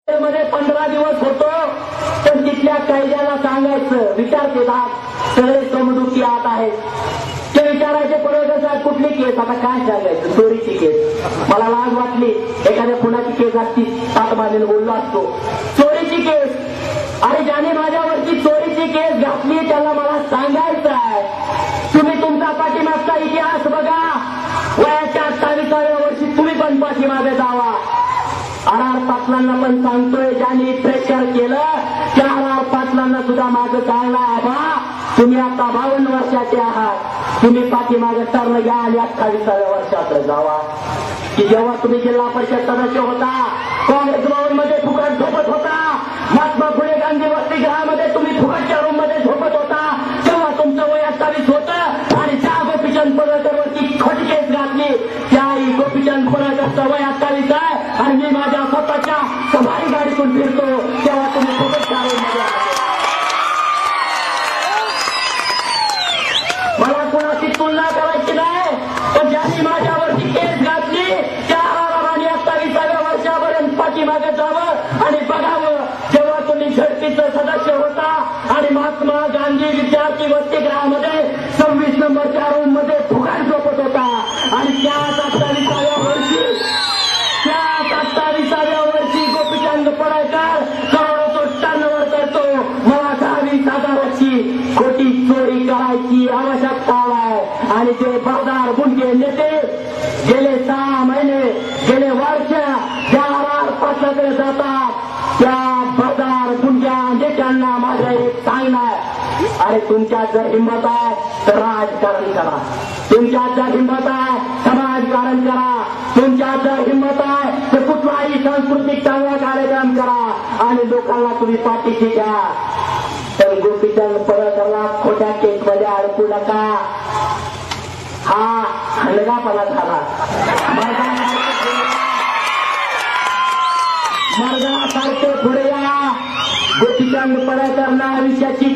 मध्ये 15 दिवस होतो, पण तिथल्या कैद्याला सांगायचं विचार केला सगळे समजुती आत आहेत. ते विचारायचे पडोळे साहेब कुठली केस, आता काय सांगायचं, चोरीची केस. मला लाज वाटली, एखाद्या खुनाची केस असती सात बाजूने बोललो असतो. चोरीची केस, अरे ज्याने माझ्यावरची चोरीची केस घातली त्याला मला सांगायचं आहे. तुम्ही तुमचा पाठीमागचा इतिहास बघा. वयाच्या 28व्या वर्षी तुम्ही पण पाठीमागे जावा. आर पाटलांना पण सांगतोय, ज्यांनी प्रेशर केलं त्या आर पाटलांना सुद्धा माझं चालणार बा. तुम्ही आता 52 वर्षाचे आहात, तुम्ही पाठीमागे टर्न घ्या आणि 28व्या वर्षात जावा. की जेव्हा तुम्ही जिल्हा परिषद सदस्य होता, काँग्रेस भवनमध्ये फुकट झोपत होता, महात्मा फुले गांधी वसतिगृहामध्ये तुम्ही फुकटच्या रूम मध्ये झोपत होता, तेव्हा तुमचं वय 28 होतं. आणि त्या गोपीचंद पडळकरवरती खोटी केस घातली, त्याही गोपीचंद पडळकरचं वय 28 आहे. आणि मी माझ्या स्वतःच्या सवारी गाडीतून फिरतो, तेव्हा तुम्ही फुकटच्या रूम मध्ये. मला कुणाची तुलना करायची नाही, पण ज्यांनी माझ्यावरती केस घातली त्या आरामाने 28व्या वर्षापर्यंत पाठीमागे जावं आणि बघावं. जेव्हा तुम्ही झडपीचं सदस्य होता आणि महात्मा गांधी विद्यार्थी वसतिगृहामध्ये 26 नंबरच्या रूम मध्ये फुकट झोपत होता, आणि त्याच 28व्या वर्षी गोपीचंद पडळकर करोडोचं टर्नओव्हर करतो. मला 20,000ची खोटी चोरी करायची आवश्यकता आहे. आणि ते बाजार गुंडे नेते गेले 6 महिने गेले वर्ष ज्या आर पाटलाकडे जातात, त्या बाजार गुंड्या नेत्यांना माझं एक सांगणं आहे, अरे तुमच्यात जर हिंमत आहे तर राजकारण करा, तुमच्यात जर हिंमत आहे समाजकारण करा, तुमच्यात जर हिंमत आहे तर कुठलाही सांस्कृतिक चांगला कार्यक्रम करा आणि लोकांना तुम्ही पाठीशी घ्या. तर गोपीचंद पडळकरला खोट्या केसमध्ये अडकू नका. हा हलगापणा झाला. मर्दासारखे पुढे या. गोपीचंद पडळकरला आयुष्याची